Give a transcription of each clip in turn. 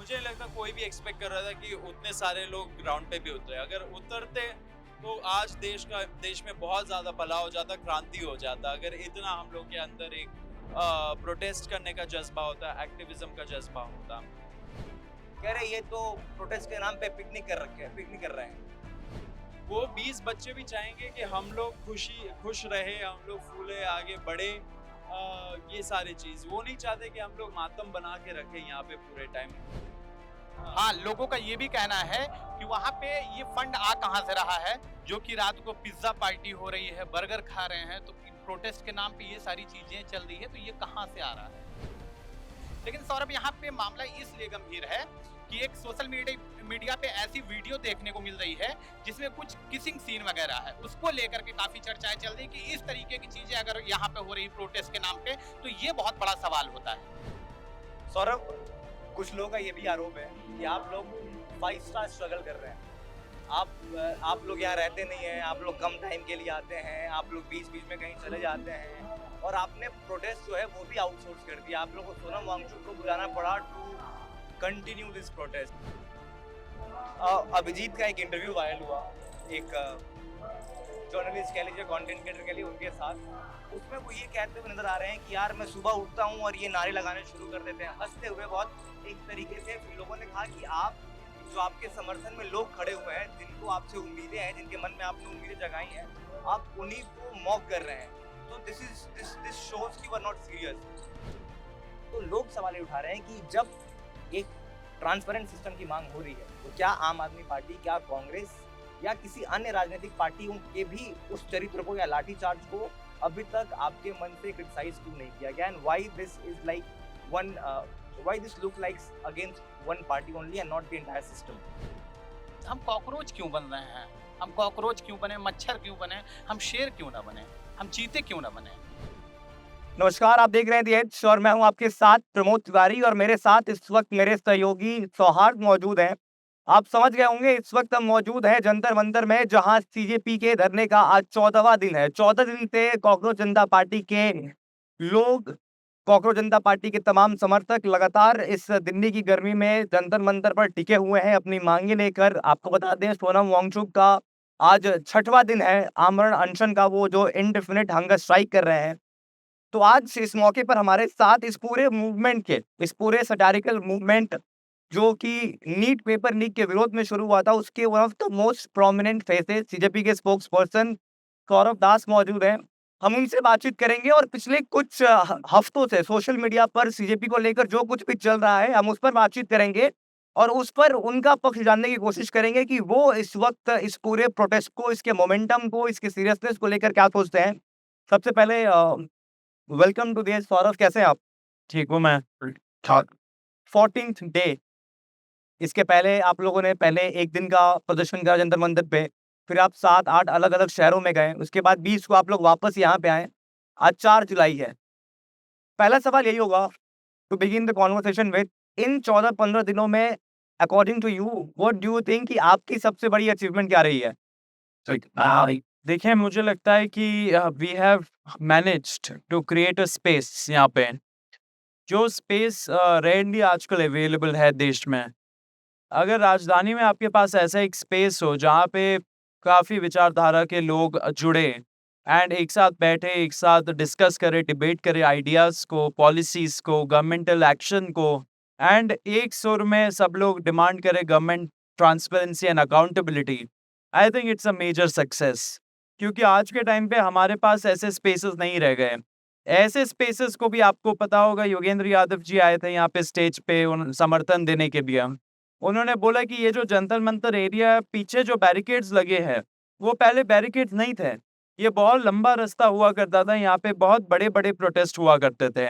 मुझे नहीं लगता कोई भी एक्सपेक्ट कर रहा था कि उतने सारे लोग ग्राउंड पे भी उतरे। अगर उतरते तो आज देश में बहुत ज्यादा भला हो जाता, क्रांति हो जाता। अगर इतना हम लोग के अंदर एक प्रोटेस्ट करने का जज्बा होता, एक्टिविज्म का जज्बा होता। कह रहे ये तो प्रोटेस्ट के नाम पे पिकनिक कर रहे हैं। वो 20 बच्चे भी चाहेंगे कि हम लोग खुश रहे, हम लोग फूले, आगे बढ़े। ये सारी चीज वो नहीं चाहते कि हम लोग मातम बना के रखें यहाँ पे पूरे टाइम। हाँ, लोगों का ये भी कहना है कि वहाँ पे ये फंड आ कहाँ से रहा है, जो कि रात को पिज्जा पार्टी हो रही है, बर्गर खा रहे हैं, तो प्रोटेस्ट के नाम पे ये सारी चीजें चल रही है, तो ये कहाँ से आ रहा है। लेकिन सौरभ, यहाँ पे मामला इसलिए गंभीर है कि एक सोशल मीडिया पे ऐसी वीडियो देखने को मिल रही है जिसमें कुछ किसिंग सीन वगैरह है, उसको लेकर के काफी चर्चाएं चल रही कि इस तरीके की चीजें अगर यहाँ पे हो रही प्रोटेस्ट के नाम पे, तो ये बहुत बड़ा सवाल होता है। सौरभ, कुछ लोगों का ये भी आरोप है कि आप लोग 5 स्टार स्ट्रगल कर रहे हैं। आप लोग यहाँ रहते नहीं हैं, आप लोग कम टाइम के लिए आते हैं, आप लोग बीच बीच में कहीं चले जाते हैं, और आपने प्रोटेस्ट जो है वो भी आउटसोर्स कर दिया। आप लोगों को सोनम वांगचुक को बुलाना पड़ा to continue this protest. Abhijeet का एक इंटरव्यू वायरल हुआ, एक जर्नलिस्ट कह लीजिए, कंटेंट क्रिएटर कह लीजिए, उनके साथ। उसमें वो ये कहते हुए नजर आ रहे हैं कि यार मैं सुबह उठता हूँ और ये नारे लगाने शुरू कर देते हैं, हंसते हुए बहुत एक तरीके से। फिर लोगों ने कहा कि आप जो आपके समर्थन में लोग खड़े हुए हैं, जिनको आपसे उम्मीदें हैं, जिनके मन में आपने उम्मीदें जगाई हैं, आप उन्हीं को मॉक कर रहे हैं। तो दिस शोज कि यू आर नॉट सीरियस। तो लोग सवाल ये उठा रहे हैं कि जब एक ट्रांसपेरेंट सिस्टम की मांग हो रही है, तो क्या आम आदमी पार्टी, क्या कांग्रेस या किसी अन्य राजनीतिक पार्टियों के भी उस चरित्र को या लाठीचार्ज को अभी तक आपके मन से क्रिटिसाइज क्यों नहीं किया गया? And why this is like one why this look likes against one party only and not the entire system? हम कॉकरोच क्यों बन रहे हैं? हम कॉकरोच क्यों बने? मच्छर क्यों बने? हम शेर क्यों ना बने? हम चीते क्यों ना बने? नमस्कार, आप देख रहे हैं दी एज और मैं हूं आपके साथ प्रमोद तिवारी, और मेरे साथ इस वक्त मेरे सहयोगी सौहार्द मौजूद हैं। आप समझ गए होंगे, इस वक्त हम मौजूद हैं जंतर मंतर में, जहां सीजेपी के धरने का आज 14वां दिन है। 14 दिन से कॉकरोच जनता पार्टी के लोग, कॉकरोच जनता पार्टी के तमाम समर्थक लगातार इस दिल्ली की गर्मी में जंतर मंतर पर टिके हुए हैं अपनी मांगे लेकर। आपको बता दें, सोनम वांगचुक का आज 6वां दिन है आमरण अनशन का, वो जो इंडेफिनिट हंगर स्ट्राइक कर रहे हैं। तो आज इस मौके पर हमारे साथ इस पूरे मूवमेंट के, इस पूरे सटारिकल मूवमेंट जो कि नीट पेपर लीक के विरोध में शुरू हुआ था, उसके one of the most prominent faces CJP के स्पोक्स पर्सन सौरभ दास मौजूद हैं। हम उनसे बातचीत करेंगे और पिछले कुछ हफ्तों से सोशल मीडिया पर सीजेपी को लेकर जो कुछ भी चल रहा है, हम उस पर बातचीत करेंगे और उस पर उनका पक्ष जानने की कोशिश करेंगे कि वो इस वक्त इस पूरे प्रोटेस्ट को, इसके मोमेंटम को, इसके सीरियसनेस को लेकर क्या सोचते हैं। सबसे पहले वेलकम टू दिस सौरभ, कैसे हैं आप? ठीक हूँ मैं। 14th डे, इसके पहले आप लोगों ने पहले एक दिन का प्रदर्शन करा जंतर मंतर पे, फिर आप 7-8 अलग अलग शहरों में गए, उसके बाद 20 को आप लोग वापस यहाँ पे आए। आज 4 जुलाई है। पहला सवाल यही होगा to begin the conversation with, इन 14-15 दिनों में according to you what do you think कि आपकी सबसे बड़ी अचीवमेंट क्या रही है? देखिए, मुझे लगता है कि we have managed to create a space यहाँ पे, जो स्पेस रेयरली आजकल अवेलेबल है देश में। अगर राजधानी में आपके पास ऐसा एक स्पेस हो जहाँ पे काफ़ी विचारधारा के लोग जुड़े एंड एक साथ बैठे, एक साथ डिस्कस करें, डिबेट करें आइडियाज़ को, पॉलिसीज़ को, गवर्नमेंटल एक्शन को, एंड एक सुर में सब लोग डिमांड करें government transparency and accountability, I think it's a major success. क्योंकि आज के टाइम पे हमारे पास ऐसे स्पेसेस नहीं रह गए। ऐसे स्पेसेस को भी आपको पता होगा, योगेंद्र यादव जी आए थे यहाँ पे स्टेज पे समर्थन देने के लिए। उन्होंने बोला कि ये जो जंतर मंतर एरिया है, पीछे जो बैरिकेड्स लगे हैं, वो पहले बैरिकेड्स नहीं थे। ये बहुत लंबा रास्ता हुआ करता था, यहाँ पे बहुत बड़े बड़े प्रोटेस्ट हुआ करते थे।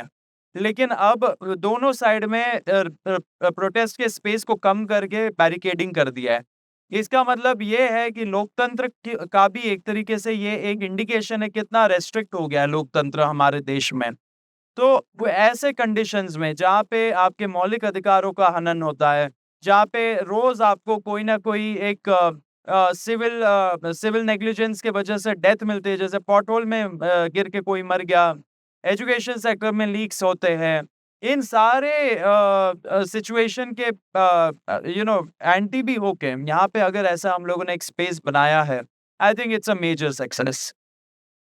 लेकिन अब दोनों साइड में प्रोटेस्ट के स्पेस को कम करके बैरिकेडिंग कर दिया है। इसका मतलब ये है कि लोकतंत्र का भी एक तरीके से ये एक इंडिकेशन है कितना रेस्ट्रिक्ट हो गया है लोकतंत्र हमारे देश में। तो वो ऐसे कंडीशंस में जहाँ पे आपके मौलिक अधिकारों का हनन होता है, जहाँ पे रोज आपको कोई ना कोई एक सिविल नेग्लिजेंस के वजह से डेथ मिलती है, जैसे पॉटहोल में गिर के कोई मर गया, एजुकेशन सेक्टर में लीक्स होते हैं, इन सारे सिचुएशन के एंटी भी होके यहाँ पे अगर ऐसा हम लोगों ने एक स्पेस बनाया है, I think it's a major success.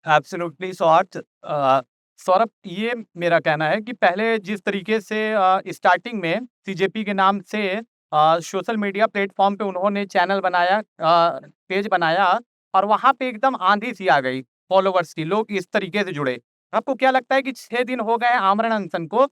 Absolutely Saurabh, ये मेरा कहना है कि पहले जिस तरीके से स्टार्टिंग में सीजेपी के नाम से सोशल मीडिया प्लेटफॉर्म पे उन्होंने चैनल बनाया, पेज बनाया, और वहाँ पे एकदम आंधी सी आ गई फॉलोवर्स की, लोग इस तरीके से जुड़े। आपको क्या लगता है कि 6 दिन हो गए हैं आमरण अनशन को,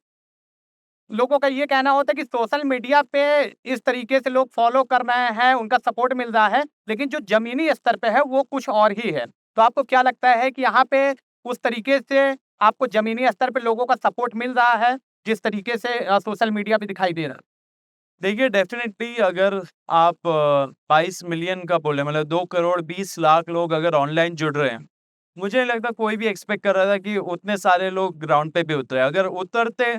लोगों का ये कहना होता है कि सोशल मीडिया पे इस तरीके से लोग फॉलो कर रहे हैं, उनका सपोर्ट मिल रहा है, लेकिन जो ज़मीनी स्तर पे है वो कुछ और ही है। तो आपको क्या लगता है कि यहाँ पे उस तरीके से आपको ज़मीनी स्तर पे लोगों का सपोर्ट मिल रहा है, जिस तरीके से सोशल मीडिया पे दिखाई दे रहा है? देखिए, डेफ़िनेटली अगर आप 22 मिलियन का बोले, मतलब 2 करोड़ 20 लाख लोग अगर ऑनलाइन जुड़ रहे हैं, मुझे नहीं लगता कोई भी एक्सपेक्ट कर रहा था कि उतने सारे लोग ग्राउंड पे भी उतरे। अगर उतरते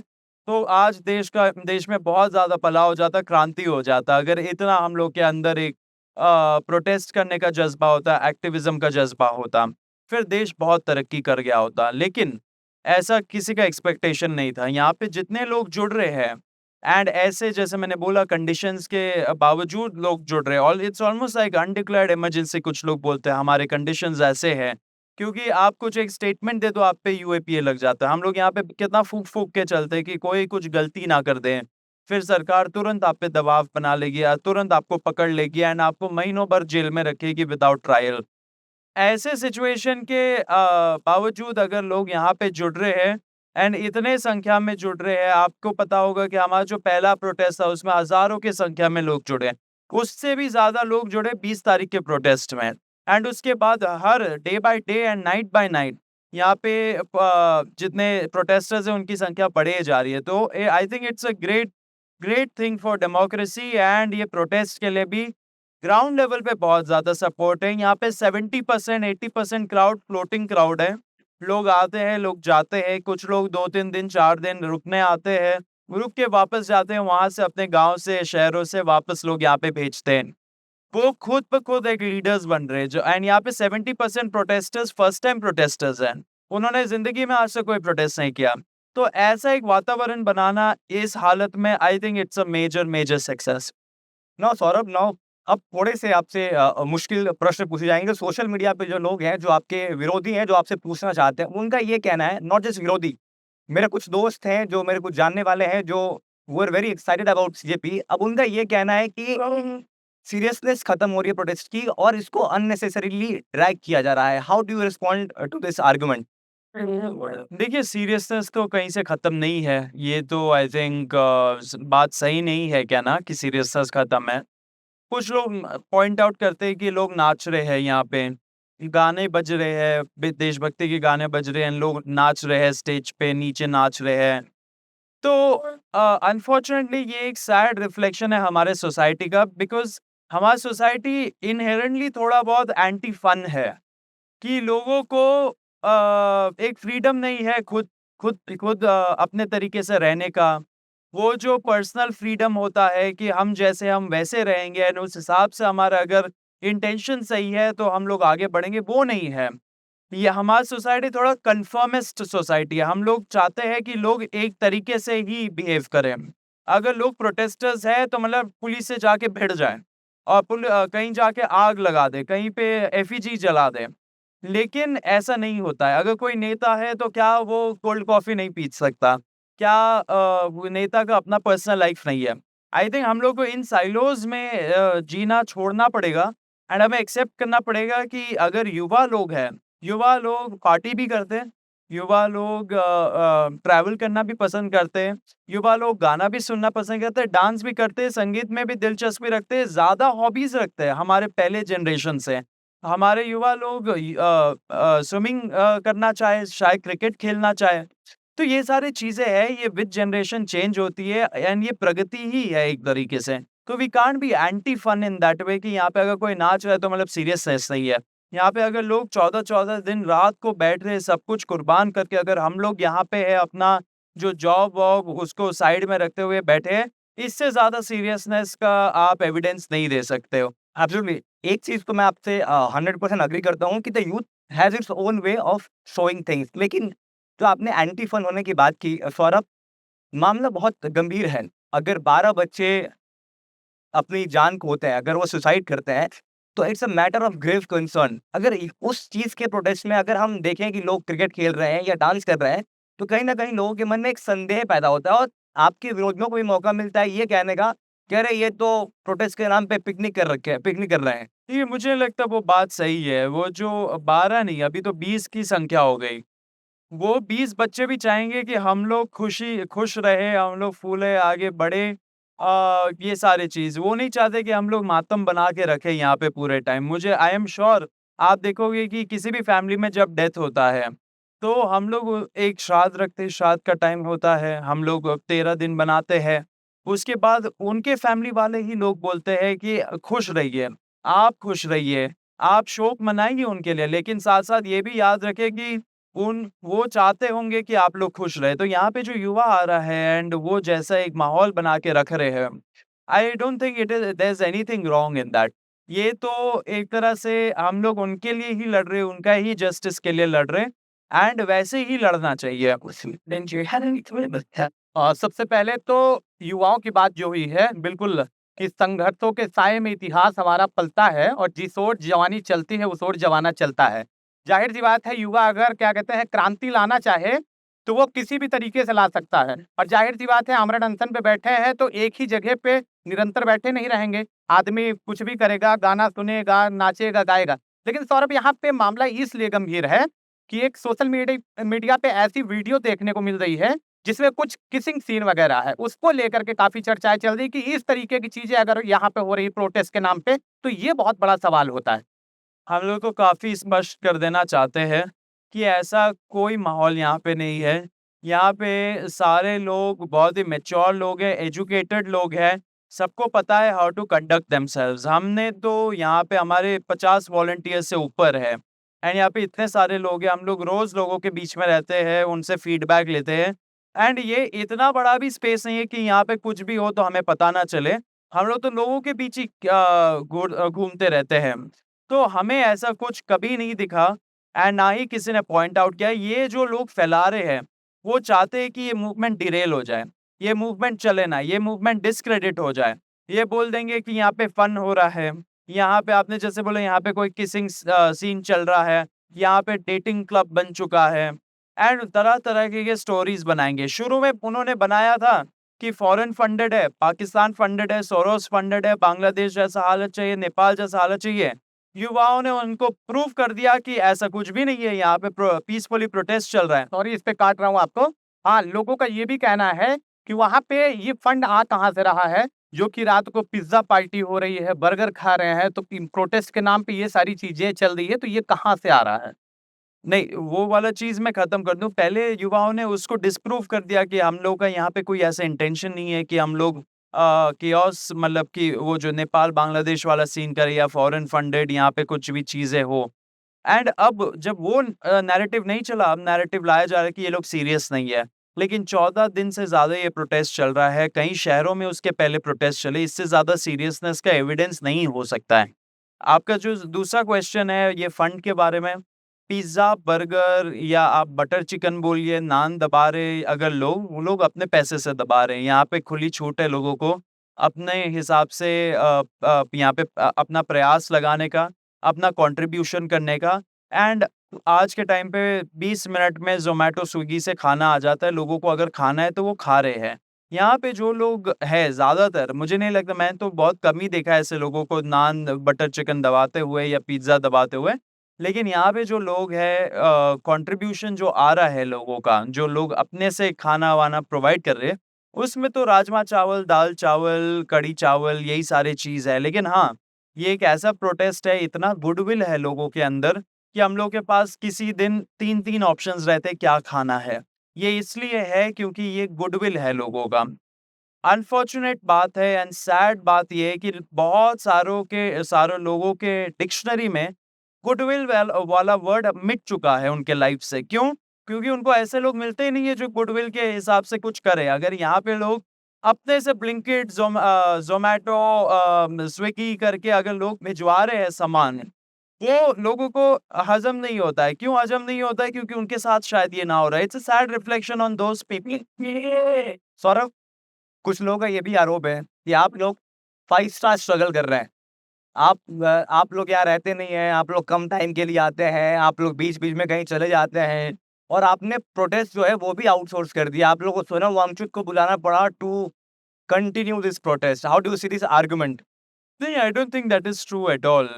तो आज देश में बहुत ज़्यादा फैलाव हो जाता, क्रांति हो जाता। अगर इतना हम लोग के अंदर एक प्रोटेस्ट करने का जज़्बा होता, एक्टिविज़्म का जज़्बा होता, फिर देश बहुत तरक्की कर गया होता। लेकिन ऐसा किसी का एक्सपेक्टेशन नहीं था। यहाँ पे जितने लोग जुड़ रहे हैं, एंड ऐसे जैसे मैंने बोला कंडीशंस के बावजूद लोग जुड़ रहे हैं, और it's almost like undeclared emergency कुछ लोग बोलते हैं, हमारे कंडीशंस ऐसे हैं, क्योंकि आप कुछ एक स्टेटमेंट दे दो, आप पे यूएपीए लग जाता है। हम लोग यहाँ पे कितना फूँक-फूँक के चलते हैं कि कोई कुछ गलती ना कर दे। फिर सरकार तुरंत आप पे दबाव बना लेगी या तुरंत आपको पकड़ लेगी एंड आपको महीनों भर जेल में रखेगी विदाउट ट्रायल। ऐसे सिचुएशन के बावजूद अगर लोग यहाँ पे जुड़ रहे हैं एंड इतने संख्या में जुड़ रहे हैं, आपको पता होगा कि हमारा जो पहला प्रोटेस्ट था उसमें हज़ारों की संख्या में लोग जुड़े। उससे भी ज़्यादा लोग जुड़े 20 तारीख के प्रोटेस्ट में, एंड उसके बाद हर day by day and night by night यहाँ पे जितने प्रोटेस्टर्स हैं उनकी संख्या बढ़े जा रही है। तो आई think it's a great great thing for democracy, and ये प्रोटेस्ट के लिए भी ग्राउंड लेवल पे बहुत ज़्यादा सपोर्ट है। यहाँ पे 70% 80% क्राउड फ्लोटिंग क्राउड है। लोग आते हैं, लोग जाते हैं, कुछ लोग 2-3 दिन 4 दिन रुकने आते हैं, रुक के वापस जाते हैं, वहाँ से अपने गाँव से, शहरों से वापस लोग यहाँ पे भेजते हैं। वो खुद ब खुद एक लीडर्स बन रहे हैं, जो एंड यहाँ पे 70% प्रोटेस्टर्स फर्स्ट टाइम प्रोटेस्टर्स हैं। उन्होंने ज़िंदगी में आज तक कोई प्रोटेस्ट नहीं किया। तो ऐसा एक वातावरण बनाना इस हालत में, I think it's a major success. No Saurabh, no अब थोड़े से आपसे मुश्किल प्रश्न पूछे जाएंगे। सोशल मीडिया पे जो लोग हैं, जो आपके विरोधी हैं, जो आपसे पूछना चाहते हैं, उनका ये कहना है, नॉट जस्ट विरोधी, मेरे कुछ दोस्त हैं, जो मेरे कुछ जानने वाले हैं, जो वो are very excited about CJP. अब उनका ये कहना है कि सीरियसनेस खत्म हो रही है प्रोटेस्ट की और इसको अननेसेसरीली ड्रैग किया जा रहा है। How do you respond to this argument? देखिए, सीरियसनेस तो कहीं से खत्म नहीं है। ये तो आई थिंक बात सही नहीं है कहना कि सीरियसनेस खत्म है। कुछ लोग पॉइंट आउट करते हैं कि लोग नाच रहे हैं यहाँ पे, गाने बज रहे हैं, देशभक्ति के गाने बज रहे हैं, लोग नाच रहे हैं स्टेज पे, नीचे नाच रहे हैं। तो अनफॉर्चुनेटली ये एक सैड रिफ्लेक्शन है हमारे सोसाइटी का, बिकॉज़ हमारी सोसाइटी इनहेरेंटली थोड़ा बहुत एंटी फन है, कि लोगों को एक फ्रीडम नहीं है खुद खुद खुद अपने तरीके से रहने का। वो जो पर्सनल फ्रीडम होता है कि हम जैसे हम वैसे रहेंगे एंड उस हिसाब से हमारा अगर इंटेंशन सही है तो हम लोग आगे बढ़ेंगे, वो नहीं है। ये हमारी सोसाइटी थोड़ा कन्फर्मिस्ट सोसाइटी है। हम लोग चाहते हैं कि लोग एक तरीके से ही बिहेव करें। अगर लोग प्रोटेस्टर्स हैं तो मतलब पुलिस से जाके भिड़ जाएँ और कहीं जाके आग लगा दें, कहीं पे एफईजी जला दें। लेकिन ऐसा नहीं होता है। अगर कोई नेता है तो क्या वो कोल्ड कॉफ़ी नहीं पी सकता? क्या वो नेता का अपना पर्सनल लाइफ़ नहीं है? आई थिंक हम लोग को इन साइलोज़ में जीना छोड़ना पड़ेगा एंड हमें एक्सेप्ट करना पड़ेगा कि अगर युवा लोग हैं, युवा लोग पार्टी भी करते हैं, युवा लोग ट्रैवल करना भी पसंद करते हैं, युवा लोग गाना भी सुनना पसंद करते हैं, डांस भी करते हैं, संगीत में भी दिलचस्पी रखते हैं, ज़्यादा हॉबीज़ रखते हैं हमारे पहले जनरेशन से। हमारे युवा लोग स्विमिंग करना चाहे, शायद क्रिकेट खेलना चाहे। तो ये सारी चीज़ें हैं, ये विद जनरेशन चेंज होती है एंड ये प्रगति ही है एक तरीके से। तो we can't be anti fun in that way कि यहाँ पे अगर कोई नाच रहा है तो मतलब सीरियसनेस नहीं है। यहाँ पे अगर लोग 14-14 दिन रात को बैठ रहे हैं सब कुछ कुर्बान करके, अगर हम लोग यहाँ पे है अपना जो जॉब-वॉब उसको साइड में रखते हुए बैठे हैं, इससे ज़्यादा सीरियसनेस का आप एविडेंस नहीं दे सकते हो। एब्सोल्युटली। एक चीज़ तो मैं आपसे 100% एग्री करता हूँ कि the youth has its own way of showing things. लेकिन जो आपने एंटी फन होने की बात की सौरभ, मामला बहुत गंभीर है। अगर 12 बच्चे अपनी जान खोते हैं, अगर वो सुसाइड करते हैं, तो it's a matter of grave concern. अगर उस चीज़ के प्रोटेस्ट में अगर हम देखें कि लोग क्रिकेट खेल रहे हैं या डांस कर रहे हैं, तो कहीं न कहीं लोगों के मन में एक संदेह पैदा होता है और आपके विरोधियों को भी मौका मिलता है ये कहने का कि अरे ये तो प्रोटेस्ट के नाम पे पिकनिक कर रहे हैं। ये मुझे लगता है वो बात सही है। वो जो 12 नहीं, अभी तो 20 की संख्या हो गई। वो 20 बच्चे भी चाहेंगे कि हम लोग खुश रहे, हम लोग फूले, आगे बढ़े। ये सारी चीज़। वो नहीं चाहते कि हम लोग मातम बना के रखें यहाँ पे पूरे टाइम। मुझे आई एम श्योर आप देखोगे कि किसी भी फैमिली में जब डेथ होता है, तो हम लोग एक श्राद्ध रखते हैं, श्राद्ध का टाइम होता है, हम लोग 13 दिन बनाते हैं। उसके बाद उनके फैमिली वाले ही लोग बोलते हैं कि खुश रहिए, आप खुश रहिए, आप शोक मनाइए उनके लिए, लेकिन साथ-साथ ये भी याद रखें कि उन वो चाहते होंगे कि आप लोग खुश रहे। तो यहाँ पे जो युवा आ रहा है एंड वो जैसा एक माहौल बना के रख रहे हैं, I don't think it is there is anything wrong in that. ये तो एक तरह से हम लोग उनके लिए ही लड़ रहे हैं, उनका ही जस्टिस के लिए लड़ रहे हैं एंड वैसे ही लड़ना चाहिए। सबसे पहले तो युवाओं की बात जो हुई है, बिल्कुल कि संघर्षों के साए में इतिहास हमारा पलता है और जिस ओर जवानी चलती है, उस ओर जमाना चलता है। ज़ाहिर-सी बात है, युवा अगर क्या कहते हैं क्रांति लाना चाहे, तो वो किसी भी तरीके से ला सकता है और ज़ाहिर-सी बात है आमरण अनशन पे बैठे हैं, तो एक ही जगह पे निरंतर बैठे नहीं रहेंगे। आदमी कुछ भी करेगा, गाना सुनेगा, नाचेगा, गाएगा। लेकिन सौरभ, यहाँ पे मामला इसलिए गंभीर है कि एक सोशल मीडिया पे ऐसी वीडियो देखने को मिल रही है जिसमें कुछ किसिंग सीन वगैरह है, उसको लेकर के काफ़ी चर्चाएँ चल रही कि इस तरीके की चीज़ें अगर यहाँ पे हो रही प्रोटेस्ट के नाम पे, तो ये बहुत बड़ा सवाल होता है। हम लोग तो काफ़ी स्पष्ट कर देना चाहते हैं कि ऐसा कोई माहौल यहाँ पे नहीं है। यहाँ पे सारे लोग बहुत ही मैच्योर लोग हैं, एजुकेटेड लोग हैं, सबको पता है हाउ टू कंडक्ट देमसेल्व्स। हमने तो यहाँ पे हमारे 50 वॉलंटियर्स से ऊपर है एंड यहाँ पे इतने सारे लोग हैं, हम लोग रोज़ लोगों के बीच में रहते हैं, उनसे फीडबैक लेते हैं एंड ये इतना बड़ा भी स्पेस नहीं है कि यहाँ पे कुछ भी हो तो हमें पता ना चले। हम लोग तो लोगों के बीच ही घूमते रहते हैं। तो हमें ऐसा कुछ कभी नहीं दिखा एंड ना ही किसी ने पॉइंट आउट किया। ये जो लोग फैला रहे हैं, वो चाहते हैं कि ये मूवमेंट डिरेल हो जाए, ये मूवमेंट चले ना, ये मूवमेंट डिस्क्रेडिट हो जाए। ये बोल देंगे कि यहाँ पे फन हो रहा है, यहाँ पे आपने जैसे बोला यहाँ पे कोई किसिंग सीन चल रहा है, यहाँ पे डेटिंग क्लब बन चुका है एंड तरह-तरह के स्टोरीज बनाएँगे। शुरू में उन्होंने बनाया था कि फॉरेन फंडेड है, पाकिस्तान फंडेड है, सोरोस फंडेड है, बांग्लादेश जैसा हालत चाहिए, नेपाल जैसा हालत चाहिए। युवाओं ने उनको प्रूव कर दिया कि ऐसा कुछ भी नहीं है, यहाँ पे पीसफुली प्रोटेस्ट चल रहा है। सॉरी इस पे काट रहा हूँ आपको। हाँ, लोगों का ये भी कहना है कि वहाँ पे ये फंड आ कहाँ से रहा है, जो कि रात को पिज़्ज़ा पार्टी हो रही है, बर्गर खा रहे हैं, तो प्रोटेस्ट के नाम पे ये सारी चीज़ें चल रही है, तो ये कहाँ से आ रहा है? नहीं, वो वाला चीज़ मैं ख़त्म कर दूँ, पहले युवाओं ने उसको डिस्प्रूव कर दिया कि हम लोगों का यहाँ पे कोई ऐसा इंटेंशन नहीं है कि हम लोग कियोस्क मतलब कि वो जो नेपाल बांग्लादेश वाला सीन करे या फॉरेन फंडेड यहाँ पे कुछ भी चीज़ें हो। एंड अब जब वो नैरेटिव नहीं चला, अब नैरेटिव लाया जा रहा है कि ये लोग सीरियस नहीं है। लेकिन 14 दिन से ज़्यादा ये प्रोटेस्ट चल रहा है, कई शहरों में उसके पहले प्रोटेस्ट चले, इससे ज़्यादा सीरियसनेस का एविडेंस नहीं हो सकता है। आपका जो दूसरा क्वेश्चन है ये फंड के बारे में, पिज़्ज़ा, बर्गर या आप बटर चिकन बोलिए, नान दबा रहे अगर लोग, वो लोग अपने पैसे से दबा रहे हैं। यहाँ पे खुली छूट है लोगों को अपने हिसाब से यहाँ पे अपना प्रयास लगाने का, अपना कंट्रीब्यूशन करने का एंड आज के टाइम पे 20 मिनट में ज़ोमैटो, स्विगी से खाना आ जाता है। लोगों को अगर खाना है तो वो खा रहे हैं। यहाँ पे जो लोग हैं ज़्यादातर मुझे नहीं लगता, मैंने तो बहुत कम ही देखा है ऐसे लोगों को नान, बटर चिकन दबाते हुए या पिज़्ज़ा दबाते हुए। लेकिन यहाँ पे जो लोग हैं कंट्रीब्यूशन जो आ रहा है लोगों का, जो लोग अपने से खाना-वाना प्रोवाइड कर रहे हैं, उसमें तो राजमा-चावल, दाल-चावल, कढ़ी-चावल यही सारी चीज़ है। लेकिन हाँ, ये एक ऐसा प्रोटेस्ट है, इतना गुडविल है लोगों के अंदर कि हम लोग के पास किसी दिन 3-3 ऑप्शंस रहते हैं क्या खाना है। ये इसलिए है क्योंकि ये गुडविल है लोगों का। अनफॉर्च्यूनेट बात है एंड सैड बात ये है कि बहुत सारे लोगों के डिक्शनरी में गुडविल वाला वर्ड अब मिट चुका है उनके लाइफ से। क्यों? क्योंकि उनको ऐसे लोग मिलते ही नहीं है जो गुडविल के हिसाब से कुछ करें। अगर यहाँ पे लोग अपने से ब्लिंकिट, ज़ोमैटो, स्विगी करके अगर लोग भिजवा रहे हैं सामान, वो लोगों को हज़म नहीं होता है। क्यों हज़म नहीं होता है? क्योंकि उनके साथ शायद ये ना हो रहा है। It's a sad reflection on those people Saurabh, कुछ लोगों का ये भी आरोप है कि आप लोग 5 स्टार स्ट्रगल कर रहे हैं। आप लोग यहाँ रहते नहीं हैं, आप लोग कम टाइम के लिए आते हैं, आप लोग बीच-बीच में कहीं चले जाते हैं और आपने प्रोटेस्ट जो है वो भी आउटसोर्स कर दिया। आप लोगों को सोनम वांगचुक को बुलाना पड़ा to continue this protest. How do you see this argument? नहीं, I don't think that is true at all.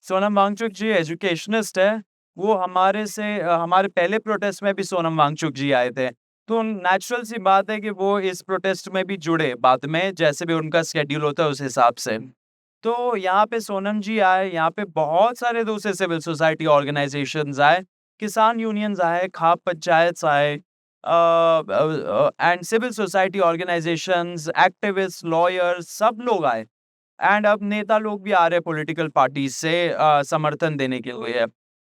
Sonam Wangchuk ji educationist है। वो हमारे पहले प्रोटेस्ट में भी सोनम वांगचुक जी आए थे। तो नेचुरल सी बात है कि वो इस प्रोटेस्ट में भी जुड़े बाद में, जैसे भी उनका शेड्यूल होता है उस हिसाब से। तो यहाँ पे सोनम जी आए, यहाँ पे बहुत सारे दूसरे सिविल सोसाइटी ऑर्गेनाइजेशंस आए, किसान यूनियंस आए, खाप पंचायत आए, and civil society organisations, activist, lawyers, सब लोग आए। एंड अब नेता लोग भी आ रहे हैं पॉलिटिकल पार्टी से समर्थन देने के लिए।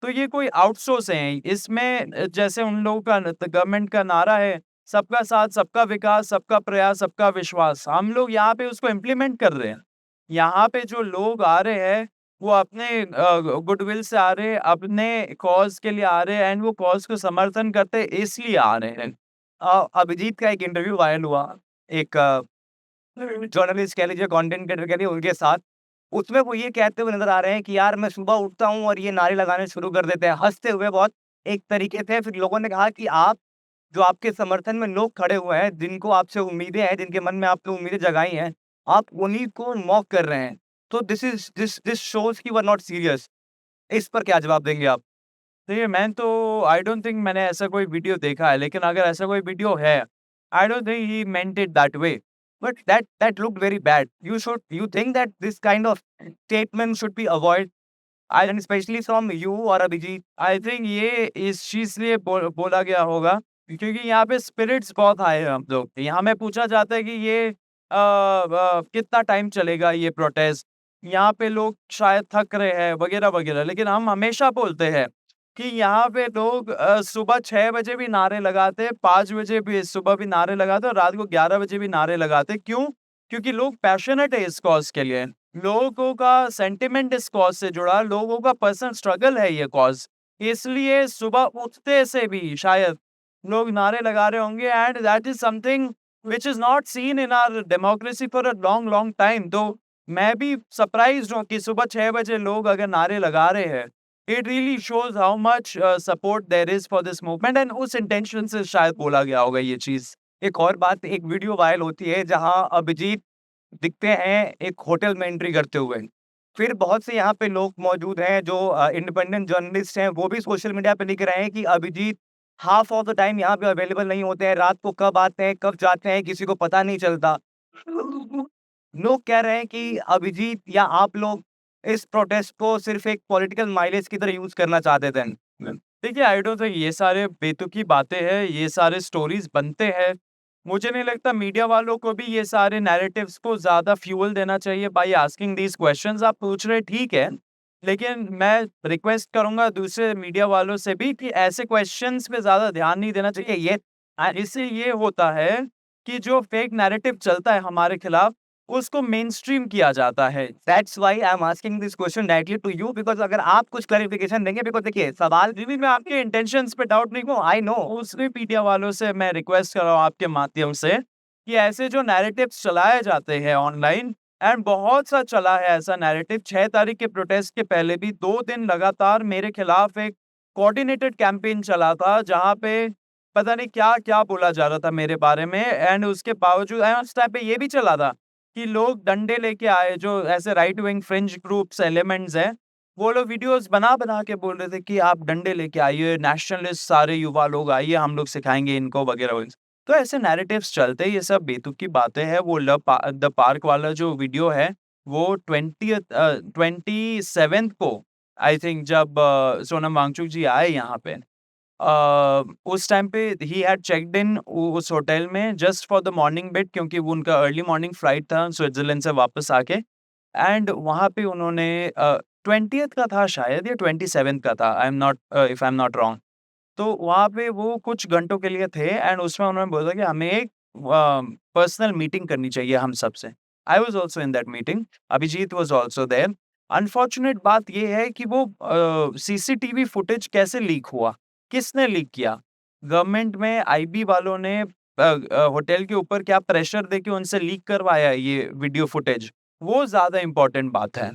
तो ये कोई आउटसोर्स है इसमें, जैसे उन लोगों का गवर्नमेंट का नारा है, सबका साथ, सबका विकास, सबका प्रयास, सबका विश्वास। हम लोग यहाँ पे उसको इम्प्लीमेंट कर रहे हैं। यहाँ पे जो लोग आ रहे हैं वो अपने गुडविल से आ रहे हैं, अपने कॉज के लिए आ रहे हैं, एंड वो कॉज को समर्थन करते इसलिए आ रहे हैं। अभिजीत का एक इंटरव्यू वायरल हुआ, एक जर्नलिस्ट कह लीजिए, कंटेंट क्रिएटर कह लीजिए, उनके साथ। उसमें वो ये कहते हुए नज़र आ रहे हैं कि यार मैं सुबह उठता हूँ और ये नारे लगाने शुरू कर देते हैं, हँसते हुए बहुत एक तरीके से। फिर लोगों ने कहा कि आप जो आपके समर्थन में लोग खड़े हुए हैं, जिनको आपसे उम्मीदें हैं, जिनके मन में आपने उम्मीदें जगाई हैं, आप उन्हीं को मॉक कर रहे हैं। तो दिस शोज़ कि यू आर नॉट सीरियस। इस पर क्या जवाब देंगे आप? देखिए, मैं तो आई डोंट थिंक मैंने ऐसा कोई वीडियो देखा है, लेकिन अगर ऐसा कोई वीडियो है, आई don't think he meant it that way. But that looked very bad. You think that this kind of statement should be avoided, and especially from you or Abhijit? I think ये इस चीज़ के लिए बोला गया होगा क्योंकि यहाँ पे स्पिरिट्स बहुत हाई है हम लोग। यहाँ हमें पूछा जाता है कि ये कितना टाइम चलेगा ये प्रोटेस्ट? यहाँ पे लोग शायद थक रहे हैं वगैरह-वगैरह, लेकिन हम हमेशा बोलते हैं कि यहाँ पे लोग सुबह 6 बजे भी नारे लगाते हैं, 5 बजे भी सुबह भी नारे लगाते हैं और रात को 11 बजे भी नारे लगाते हैं। क्यों? क्योंकि लोग पैशनेट है इस कॉज़ के लिए। लोगों का सेंटिमेंट इस कॉज़ से जुड़ा, लोगों का पर्सनल स्ट्रगल है ये कॉज़। इसलिए सुबह उठते से भी शायद लोग नारे लगा रहे होंगे, and that is something which is not seen in our democracy for a long, long time. तो मैं भी सरप्राइज़्ड हूँ कि सुबह 6 बजे लोग अगर नारे लगा रहे हैं, it really shows how much support there is for this movement, and उस इंटेंशन से शायद बोला गया होगा ये चीज़। एक और बात, एक वीडियो वायरल होती है जहाँ अभिजीत दिखते हैं एक होटल में एंट्री करते हुए। फिर बहुत से यहाँ पे लोग मौजूद हैं जो इंडिपेंडेंट जर्नलिस्ट हैं, वो भी सोशल मीडिया पे लिख रहे हैं कि Abhijeet half of the time यहाँ पे अवेलेबल नहीं होते हैं, रात को कब आते हैं, कब जाते हैं, किसी को पता नहीं चलता। लोग कह रहे हैं कि अभिजीत या आप लोग इस प्रोटेस्ट को सिर्फ एक पॉलिटिकल माइलेज की तरह यूज़ करना चाहते थे। देखिए, आई डोंट थिंक ये सारे बेतुकी बातें हैं, ये सारे स्टोरीज़ बनते हैं। मुझे नहीं लगता मीडिया वालों को भी ये सारे नैरेटिव्स को ज़्यादा फ्यूल देना चाहिए बाय आस्किंग दीज़ क्वेश्चंस। आप पूछ रहे ठीक है, लेकिन मैं रिक्वेस्ट करूँगा दूसरे मीडिया वालों से भी कि ऐसे क्वेश्चंस पे ज़्यादा ध्यान नहीं देना चाहिए। इससे ये होता है कि जो फेक नैरेटिव चलता है हमारे खिलाफ, उसको मेनस्ट्रीम किया जाता है। That's why I am asking this question directly to you, because अगर आप कुछ क्लैरिफिकेशन देंगे, बिकॉज़ देखिए सवाल जी, भी मैं आपके इंटेंशंस पे डाउट नहीं नो आई नो दूसरे मीडिया वालों से मैं रिक्वेस्ट कर रहा हूँ आपके माध्यम से कि ऐसे जो नैरेटिव्स चलाए जाते हैं ऑनलाइन, एंड बहुत सा चला है ऐसा नैरेटिव। 6 तारीख के प्रोटेस्ट के पहले भी 2 दिन लगातार मेरे खिलाफ एक कोऑर्डिनेटेड कैंपेन चला था, जहाँ पे पता नहीं क्या-क्या बोला जा रहा था मेरे बारे में, एंड उसके बावजूद उस टाइम पे ये भी चला था कि लोग डंडे लेके आए, जो ऐसे right wing fringe groups elements हैं, वो लोग वीडियोस बना-बना के बोल रहे थे कि आप डंडे लेके आइए, नेशनलिस्ट सारे युवा लोग आइए, हम लोग सिखाएँगे इनको वगैरह-वगैरह। तो ऐसे नैरेटिव्स चलते हैं, ये सब बेतुकी बातें हैं। वो द पार्क वाला जो वीडियो है, वो 27th को आई थिंक, जब सोनम वांगचुक जी आए यहाँ पे, उस टाइम पे ही हैड चेक्ड इन उस होटल में just for the morning bit, क्योंकि वो उनका अर्ली मॉर्निंग फ्लाइट था स्विट्ज़रलैंड से वापस आके, एंड वहाँ पे उन्होंने 20th का था शायद या 27th का था, if I am not wrong. तो वहाँ पे वो कुछ घंटों के लिए थे, एंड उसमें उन्होंने बोला कि हमें एक पर्सनल मीटिंग करनी चाहिए हम सबसे। I was also in that meeting, Abhijeet was also there. Unfortunate बात ये है कि वो सीसीटीवी फुटेज कैसे लीक हुआ? किसने लीक किया? गवर्नमेंट में आईबी वालों ने होटल के ऊपर क्या प्रेशर देके उनसे लीक करवाया ये वीडियो फुटेज, वो ज़्यादा इम्पोर्टेंट बात है।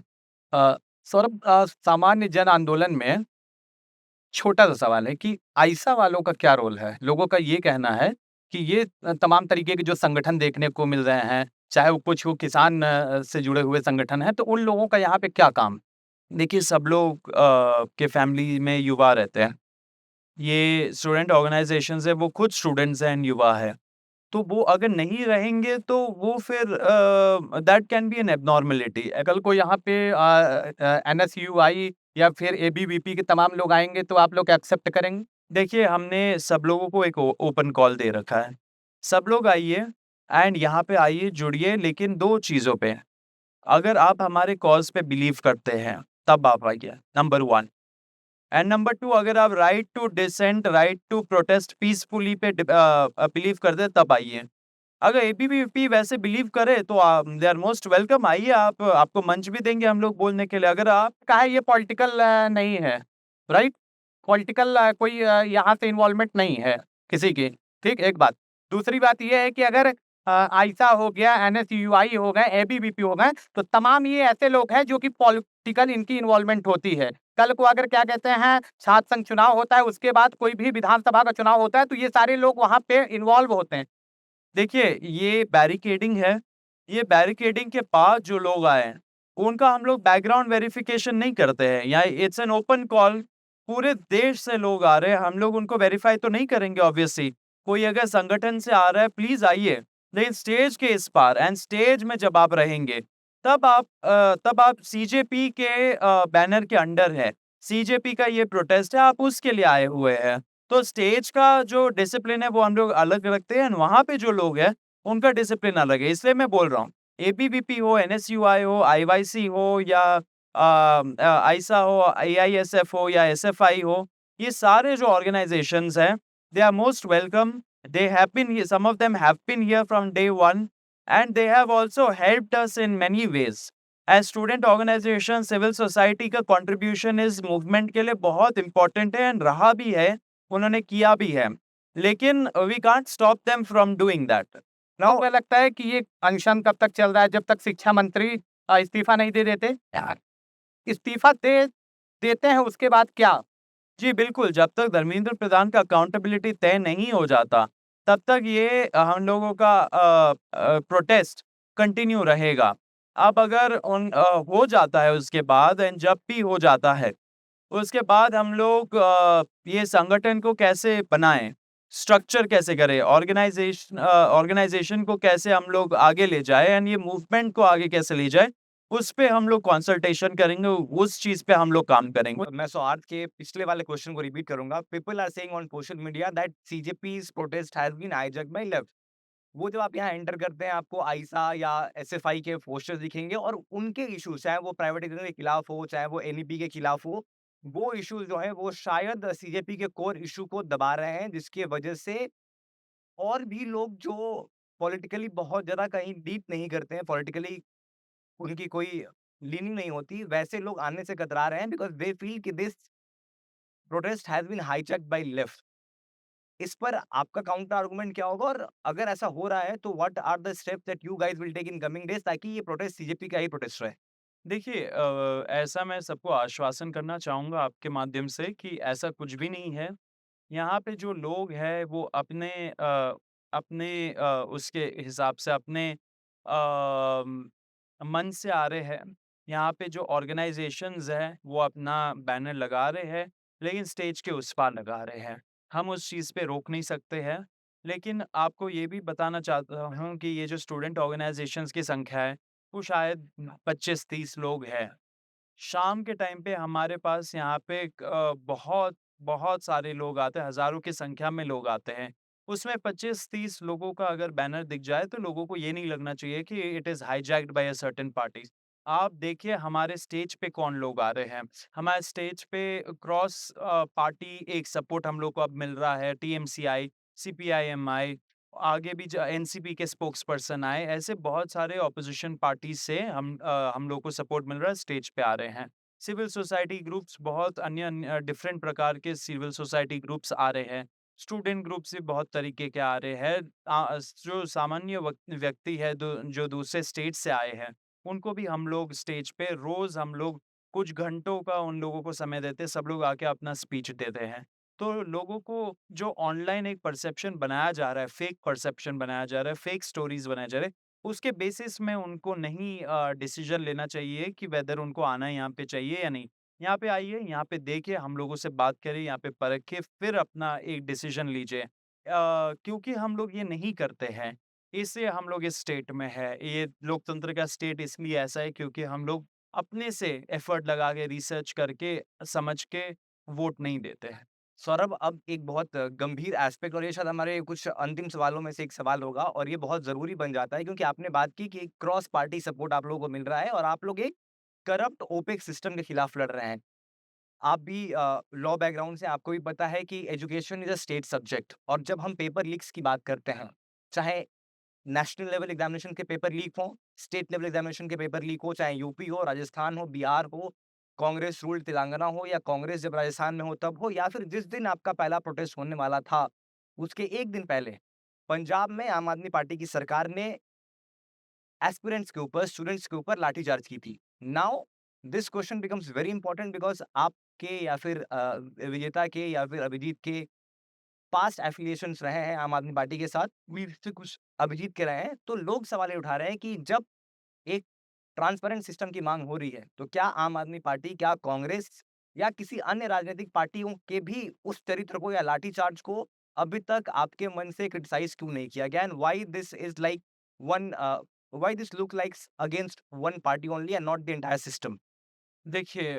सौरभ, सामान्य जन आंदोलन में छोटा-सा सवाल है कि आइसा वालों का क्या रोल है? लोगों का ये कहना है कि ये तमाम तरीके के जो संगठन देखने को मिल रहे हैं, चाहे वो कुछ वो किसान से जुड़े हुए संगठन हैं, तो उन लोगों का यहाँ पे क्या काम? देखिए, सब लोग के फैमिली में युवा रहते हैं। ये स्टूडेंट ऑर्गेनाइज़ेशंस है, वो खुद स्टूडेंट्स हैं एंड युवा है। तो वो अगर नहीं रहेंगे तो वो फिर दैट कैन बी एन एब्नॉर्मैलिटी। कल को यहाँ पे एनएसयूआई या फिर एबीवीपी के तमाम लोग आएँगे तो आप लोग एक्सेप्ट करेंगे? देखिए, हमने सब लोगों को एक ओपन कॉल दे रखा है। सब लोग आइए एंड यहाँ पे आइए, जुड़िए, लेकिन 2 चीज़ों पे। अगर आप हमारे कॉज़ पे बिलीव करते हैं, तब आप आइए, नंबर 1। एंड नंबर 2, अगर आप right to dissent, right to protest peacefully पे बिलीव करते हैं, तब आइए। अगर एबीवीपी वैसे बिलीव करे तो दे आर मोस्ट वेलकम, आइए आप, आपको मंच भी देंगे हम लोग बोलने के लिए। अगर आपका है ये पॉलिटिकल नहीं है, राइट? पॉलिटिकल कोई यहाँ से इन्वॉल्वमेंट नहीं है किसी की, ठीक? एक बात। दूसरी बात ये है कि अगर आइसा हो गया, एनएसयूआई हो गए, एबीवीपी हो गए, तो तमाम ये ऐसे लोग हैं जो कि पॉलिटिकल इनकी इन्वॉल्वमेंट होती है। कल को अगर क्या कहते हैं, छात्र संघ चुनाव होता है, उसके बाद कोई भी विधानसभा का चुनाव होता है, तो ये सारे लोग वहाँ पे इन्वॉल्व होते हैं। देखिए, ये बैरिकेडिंग है। ये बैरिकेडिंग के पास जो लोग आए हैं, उनका हम लोग बैकग्राउंड वेरिफिकेशन नहीं करते हैं। यहाँ इट्स एन ओपन कॉल, पूरे देश से लोग आ रहे हैं, हम लोग उनको वेरीफाई तो नहीं करेंगे ऑब्वियसली। कोई अगर संगठन से आ रहा है, प्लीज़ आइए। लेकिन स्टेज के इस पार एंड स्टेज में जब आप रहेंगे, तब आप सीजेपी के बैनर के अंडर हैं। सीजेपी का ये प्रोटेस्ट है, आप उसके लिए आए हुए हैं। तो स्टेज का जो डिसिप्लिन है वो हम लोग अलग रखते हैं, वहाँ पे जो लोग हैं उनका डिसिप्लिन अलग है। इसलिए मैं बोल रहा हूँ, एबीवीपी हो, एनएसयूआई हो, आईवाईसी हो या आइसा हो, एआईएसएफ हो या एसएफआई हो, ये सारे जो ऑर्गेनाइजेशंस हैं, they are most welcome. They have been, some of them have been here from day one and they have also helped us in many ways. As student organisation, civil society का contribution इस movement के लिए बहुत important है and रहा भी है, उन्होंने किया भी है, लेकिन we can't stop them from doing that. Now मुझे लगता है कि ये अनशन कब तक चल रहा है? जब तक शिक्षा मंत्री इस्तीफा नहीं दे देते। इस्तीफा दे देते हैं उसके बाद क्या? जी बिल्कुल, जब तक धर्मेंद्र प्रधान का अकाउंटेबिलिटी तय नहीं हो जाता, तब तक ये हम लोगों का प्रोटेस्ट कंटिन्यू रहेगा। अब अगर हो जाता है उसके बाद एंड जब भी हो जाता है, उसके बाद हम लोग ये संगठन को कैसे बनाएँ, स्ट्रक्चर कैसे करें, ऑर्गेनाइज़ेशन को कैसे हम लोग आगे ले जाएँ एंड ये मूवमेंट को आगे कैसे ले जाएँ, उस पे हम लोग कंसल्टेशन करेंगे, उस चीज़ पे हम लोग काम करेंगे। मैं सौहार्द के पिछले वाले क्वेश्चन को रिपीट करूंगा। People are saying on social media that CJP's protest has been hijacked by left. वो जब आप यहाँ एंटर करते हैं, आपको आइसा या एसएफआई के पोस्टर्स दिखेंगे और उनके इश्यूज, चाहे वो प्राइवेटाइजेशन के खिलाफ हो, चाहे वो एनईपी के खिलाफ हो, वो इश्यूज जो है वो शायद सीजेपी के कोर इशू को दबा रहे हैं, जिसकी वजह से और भी लोग जो पॉलिटिकली बहुत ज्यादा कहीं डीप नहीं करते हैं, पॉलिटिकली उनकी कोई लीनिंग नहीं होती, वैसे लोग आने से कतरा रहे हैं बिकॉज दे फील कि this protest has been hijacked by left. इस पर आपका काउंटर आर्गुमेंट क्या होगा, और अगर ऐसा हो रहा है तो what are the steps that you guys will take in coming days, ताकि ये प्रोटेस्ट सीजेपी का ही प्रोटेस्ट रहे? देखिए, ऐसा मैं सबको आश्वासन करना चाहूँगा आपके माध्यम से कि ऐसा कुछ भी नहीं है। यहाँ पे जो लोग हैं वो अपने उसके हिसाब से अपने मन से आ रहे हैं। यहाँ पे जो ऑर्गेनाइज़ेशंस हैं वो अपना बैनर लगा रहे हैं, लेकिन स्टेज के उस पार लगा रहे हैं। हम उस चीज़ पे रोक नहीं सकते हैं। लेकिन आपको ये भी बताना चाहता हूँ कि ये जो स्टूडेंट ऑर्गेनाइज़ेशंस की संख्या है, वो शायद 25-30 लोग हैं। शाम के टाइम पे हमारे पास यहाँ पे बहुत बहुत सारे लोग आते हैं, हज़ारों की संख्या में लोग आते हैं। उसमें 25-30 लोगों का अगर बैनर दिख जाए तो लोगों को ये नहीं लगना चाहिए कि it is hijacked by a certain party. आप देखिए हमारे स्टेज पे कौन लोग आ रहे हैं। हमारे स्टेज पे क्रॉस पार्टी एक सपोर्ट हम लोग को अब मिल रहा है, टीएमसीआई, सीपीआई-एमआई, आगे भी ज एनसीपी के स्पोक्स पर्सन आए, ऐसे बहुत सारे ऑपोज़िशन पार्टी से हम लोग को सपोर्ट मिल रहा है, स्टेज पे आ रहे हैं। सिविल सोसाइटी ग्रुप्स, बहुत अन्य अन्य डिफरेंट प्रकार के सिविल सोसाइटी ग्रुप्स आ रहे हैं। स्टूडेंट ग्रुप से बहुत तरीके के आ रहे हैं। जो सामान्य व्यक्ति है जो दूसरे स्टेट से आए हैं, उनको भी हम लोग स्टेज पे रोज हम लोग कुछ घंटों का उन लोगों को समय देते हैं, सब लोग आके अपना स्पीच देते हैं। तो लोगों को जो ऑनलाइन एक परसेप्शन बनाया जा रहा है, फेक परसेप्शन बनाया जा रहा है, फेक स्टोरीज बनाए जा रहे हैं, उसके बेसिस में उनको नहीं डिसीजन लेना चाहिए कि वेदर उनको आना यहाँ पे चाहिए या नहीं। यहाँ पे आइए, यहाँ पे देखिए, हम लोगों से बात करिए, यहाँ पे परखिए, फिर अपना एक डिसीजन लीजिए। क्योंकि हम लोग ये नहीं करते हैं, इसलिए हम लोग इस स्टेट में है। ये लोकतंत्र का स्टेट इसलिए ऐसा है क्योंकि हम लोग अपने से एफर्ट लगा के, रिसर्च करके, समझ के वोट नहीं देते हैं। सौरभ, अब एक बहुत गंभीर एस्पेक्ट, और ये शायद हमारे कुछ अंतिम सवालों में से एक सवाल होगा, और ये बहुत ज़रूरी बन जाता है क्योंकि आपने बात की कि क्रॉस पार्टी सपोर्ट आप लोगों को मिल रहा है और आप लोग एक करप्ट ओपेक सिस्टम के खिलाफ लड़ रहे हैं। आप भी लॉ बैकग्राउंड से, आपको भी पता है कि education is a state subject, और जब हम पेपर लीक्स की बात करते हैं, चाहे नेशनल लेवल एग्जामिनेशन के पेपर लीक हों, स्टेट लेवल एग्जामिनेशन के पेपर लीक हो, चाहे यूपी हो, राजस्थान हो, बिहार हो, कांग्रेस रूल्ड तेलंगाना हो, या कांग्रेस जब राजस्थान में हो तब हो, या फिर जिस दिन आपका पहला प्रोटेस्ट होने वाला था, उसके 1 दिन पहले पंजाब में आम आदमी पार्टी की सरकार ने एस्पिरेंट्स के ऊपर, स्टूडेंट्स के ऊपर लाठीचार्ज की थी। Now this question becomes very important because आपके या फिर विजेता के या फिर अभिजीत के पास्ट एफिलिएशंस रहे हैं आम आदमी पार्टी के साथ, मीर से कुछ अभिजीत के रहे हैं, तो लोग सवाल ये उठा रहे हैं कि जब एक ट्रांसपेरेंट सिस्टम की माँग हो रही है, तो क्या आम आदमी पार्टी, क्या कांग्रेस या किसी अन्य राजनीतिक पार्टियों के भी उस चरित्र को या लाठीचार्ज को अभी तक आपके मन से क्रिटिसाइज़ क्यों नहीं किया गया? And why this is like one why this look likes against one party only and not the entire system? देखिए,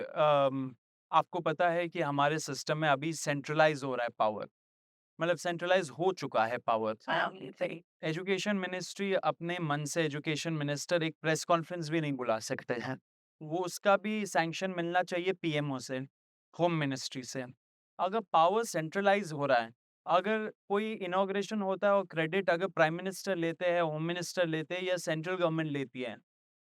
आपको पता है कि हमारे सिस्टम में अभी सेंट्रलाइज़ हो रहा है पावर, मतलब सेंट्रलाइज़ हो चुका है पावर। सही। एजुकेशन मिनिस्ट्री अपने मन से, एजुकेशन मिनिस्टर एक प्रेस कॉन्फ्रेंस भी नहीं बुला सकते हैं। वो उसका भी सैंक्शन मिलना चाहिए पीएमओ से, होम मिनिस्ट्री से। अगर पावर सेंट्रलाइज़ हो रहा है, अगर कोई इनॉग्रेशन होता है और क्रेडिट अगर प्राइम मिनिस्टर लेते हैं, होम मिनिस्टर लेते हैं या सेंट्रल गवर्नमेंट लेती है,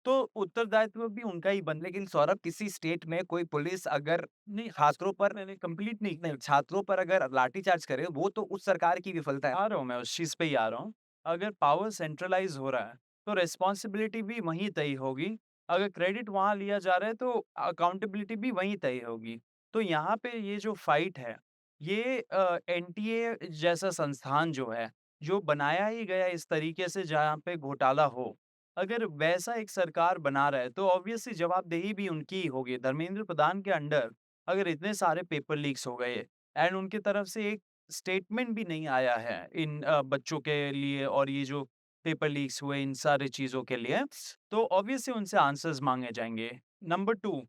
तो उत्तरदायित्व भी उनका ही बनता है। लेकिन सौरभ, किसी स्टेट में कोई पुलिस अगर नहीं, छात्रों पर मैंने कंप्लीट नहीं नहीं, छात्रों पर अगर लाठीचार्ज करे, वो तो उस सरकार की विफलता है। आ रहा हूँ मैं, उस चीज़ पे ही आ रहा हूँ। अगर पावर सेंट्रलाइज़ हो रहा है, तो रिस्पॉन्सिबिलिटी भी वहीं तय होगी। अगर क्रेडिट वहाँ लिया जा रहा है, तो अकाउंटेबिलिटी भी वहीं तय होगी। तो यहाँ पे ये जो फाइट है, ये एनटीए जैसा संस्थान जो है, जो बनाया ही गया इस तरीके से जहाँ पे घोटाला हो, अगर वैसा एक सरकार बना रहा है, तो ऑब्वियसली जवाबदेही भी उनकी ही होगी। धर्मेंद्र प्रधान के अंडर अगर इतने सारे पेपर लीक्स हो गए एंड उनकी तरफ से एक स्टेटमेंट भी नहीं आया है इन बच्चों के लिए और ये जो पेपर लीक्स हुए इन सारी चीज़ों के लिए, तो ऑब्वियसली उनसे आंसर्स माँगे जाएँगे। नंबर 2,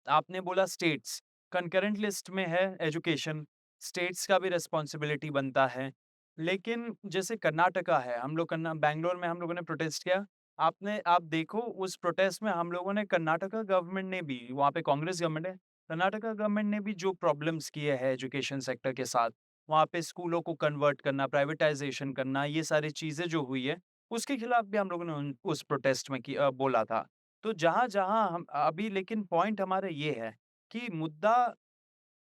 आपने बोला स्टेट्स, कंकरेंट लिस्ट में है एजुकेशन, स्टेट्स का भी रिस्पॉन्सिबिलिटी बनता है। लेकिन जैसे कर्नाटका है, हम लोग बैंगलोर में हम लोगों ने प्रोटेस्ट किया। आप देखो उस प्रोटेस्ट में हम लोगों ने कर्नाटका गवर्नमेंट ने भी, वहाँ पे कांग्रेस गवर्नमेंट है, कर्नाटका गवर्नमेंट ने भी जो प्रॉब्लम्स किए हैं एजुकेशन सेक्टर के साथ, वहाँ पे स्कूलों को कन्वर्ट करना, प्राइवेटाइज़ेशन करना, ये सारी चीज़ें जो हुई है, उसके खिलाफ भी हम लोगों ने उस प्रोटेस्ट में बोला था। तो जहाँ-जहाँ हम अभी, लेकिन पॉइंट हमारा ये है कि मुद्दा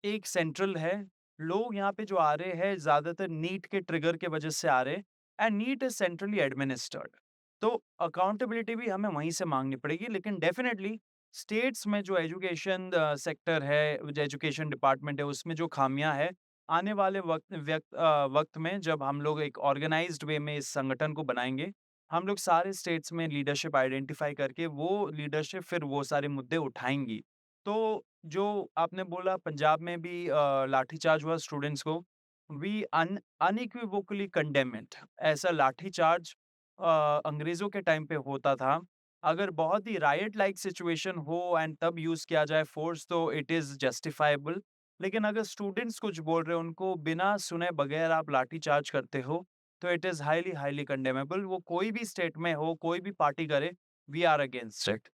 एक सेंट्रल है। लोग यहाँ पे जो आ रहे हैं ज़्यादातर नीट के ट्रिगर के वजह से आ रहे हैं and NEET is centrally administered. तो अकाउंटेबिलिटी भी हमें वहीं से माँगनी पड़ेगी, लेकिन डेफ़िनेटली स्टेट्स में जो एजुकेशन सेक्टर है, जो एजुकेशन डिपार्टमेंट है, उसमें जो खामियाँ हैं, आने वाले वक़्त में जब हम लोग एक ऑर्गेनाइज़्ड वे में इस संगठन को बनाएँगे, हम लोग सारे स्टेट्स में लीडरशिप आइडेंटिफ़ाई करके वो लीडरशिप फिर वो सारे मुद्दे उठाएँगी। तो जो आपने बोला पंजाब में भी लाठीचार्ज हुआ स्टूडेंट्स को, वी अनइक्विवोकली कंडेम इट। ऐसा लाठीचार्ज अंग्रेज़ों के टाइम पे होता था। अगर बहुत ही रायट लाइक सिचुएशन हो एंड तब यूज़ किया जाए फ़ोर्स, तो इट इज़ जस्टिफाएबल। लेकिन अगर स्टूडेंट्स कुछ बोल रहे हैं, उनको बिना सुने बगैर आप लाठीचार्ज करते हो, तो it is highly, highly condemnable. वो कोई भी स्टेट में हो, कोई भी पार्टी करे, वी आर अगेंस्ट इट।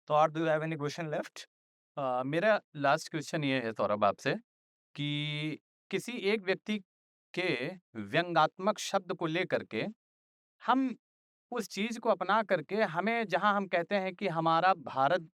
तो और do you have any question left? मेरा लास्ट क्वेश्चन ये है सौरभ आपसे कि किसी एक व्यक्ति के व्यंग्यात्मक शब्द को लेकर के हम उस चीज़ को अपना करके हमें जहाँ हम कहते हैं कि हमारा भारत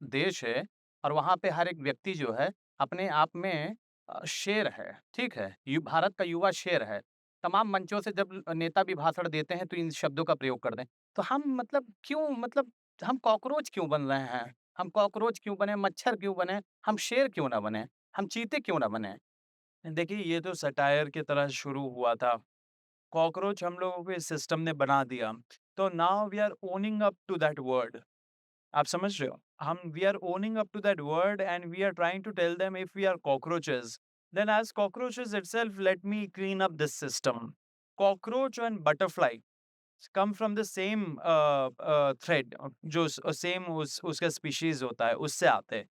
देश है और वहाँ पे हर एक व्यक्ति जो है अपने आप में शेर है, ठीक है? भारत का युवा शेर है। तमाम मंचों से जब नेता भी भाषण देते हैं तो इन शब्दों का प्रयोग करते हैं। तो हम मतलब क्यों मतलब हम कॉकरोच क्यों बन रहे हैं? हम कॉकरोच क्यों बने, मच्छर क्यों बने, हम शेर क्यों ना बने, हम चीते क्यों ना बने? देखिए, ये तो सटायर की तरह शुरू हुआ था। कॉकरोच हम लोगों को इस सिस्टम ने बना दिया। तो now we are owning up to that word. आप समझ रहे हो? हम we are owning up to that word and we are trying to tell them if we are cockroaches, then as cockroaches itself let me clean up this system. Cockroach and butterfly come from the same thread, जो same उसका species होता है उससे आते हैं।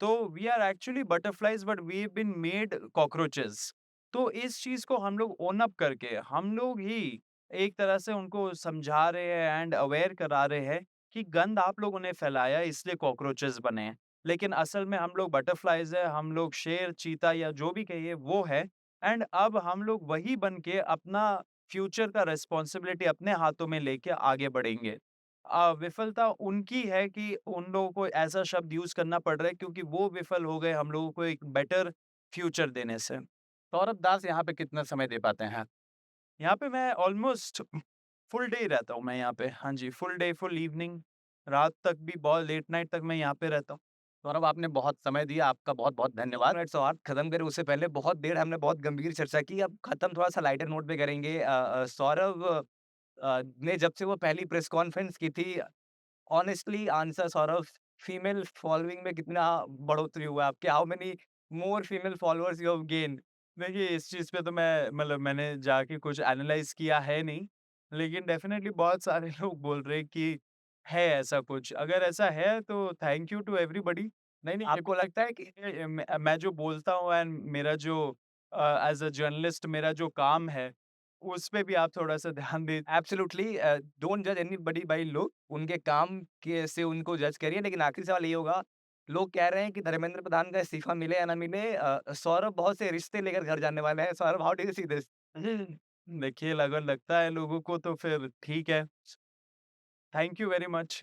तो we are actually butterflies but we been made cockroaches. तो इस चीज को हम लोग ओन अप करके हम लोग ही एक तरह से उनको समझा रहे हैं एंड अवेयर करा रहे हैं कि गंद आप लोगों ने फैलाया इसलिए कॉकरोचेस बने हैं। लेकिन असल में हम लोग बटरफ्लाइज है, हम लोग शेर चीता या जो भी कहिए वो है। एंड अब हम लोग वही बन के अपना फ्यूचर का रिस्पॉन्सिबिलिटी अपने हाथों में लेके आगे बढ़ेंगे। विफलता उनकी है कि उन लोगों को ऐसा शब्द यूज़ करना पड़ रहा है क्योंकि वो विफल हो गए हम लोगों को एक बेटर फ्यूचर देने से। सौरभ दास यहाँ पे कितना समय दे पाते हैं? यहाँ पे मैं ऑलमोस्ट फुल डे ही रहता हूँ मैं यहाँ पे। हाँ जी, फुल डे, फुल इवनिंग, रात तक भी बहुत लेट नाइट तक मैं यहाँ पे रहता हूँ। सौरभ आपने बहुत समय दिया, आपका बहुत-बहुत धन्यवाद। मिनट सवाल खत्म करें उससे पहले बहुत देर हमने बहुत गंभीर चर्चा की, अब खत्म थोड़ा-सा लाइटर नोट पे करेंगे। सौरभ ने जब से वो पहली प्रेस कॉन्फ्रेंस की थी, honestly answer Saurabh, female following में कितना बढ़ोतरी हुआ है आपके? How many more female followers you have gained? देखिए, इस चीज़ पे तो मैं मतलब मैंने जाके कुछ एनालाइज़ किया है नहीं, लेकिन डेफ़िनेटली बहुत सारे लोग बोल रहे हैं कि है ऐसा कुछ। अगर ऐसा है तो थैंक यू टू एवरीबॉडी। नहीं, नहीं, आपको लगता है कि मैं जो बोलता हूँ एंड मेरा जो एज़ अ जर्नलिस्ट मेरा जो काम है, उस पे भी आप थोड़ा-सा ध्यान दें। एब्सोल्युटली डोंट जज एनीबॉडी बाय लुक, उनके काम के से उनको जज करिए। लेकिन आखिरी सवाल ये होगा, लोग कह रहे हैं कि धर्मेंद्र प्रधान का इस्तीफा मिले या ना मिले, सौरभ बहुत से रिश्ते लेकर घर जाने वाले हैं। Saurabh, how do you see this? देखिए, अगर लगता है लोगों को तो फिर ठीक है। Thank you very much.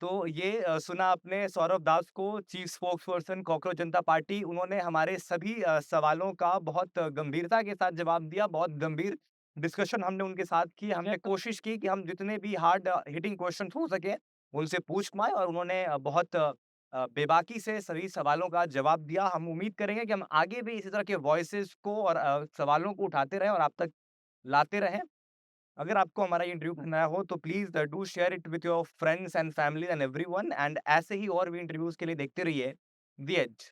तो ये सुना आपने सौरभ दास को, चीफ स्पोक्स पर्सन कॉकरोच जनता पार्टी। उन्होंने हमारे सभी सवालों का बहुत गंभीरता के साथ जवाब दिया। बहुत गंभीर डिस्कशन हमने उनके साथ की। हमने कोशिश की कि हम जितने भी हार्ड हिटिंग क्वेश्चन हो सके उनसे पूछ पाएँ, और उन्होंने बहुत बेबाकी से सभी सवालों का जवाब दिया। हम उम्मीद करेंगे कि हम आगे भी इसी तरह के वॉइसेस को और सवालों को उठाते रहें और आप तक लाते रहें। अगर आपको हमारा ये इंटरव्यू पसंद आया हो तो please do share it with your friends and family and everyone, and ऐसे ही और भी इंटरव्यूज़ के लिए देखते रहिए द एज।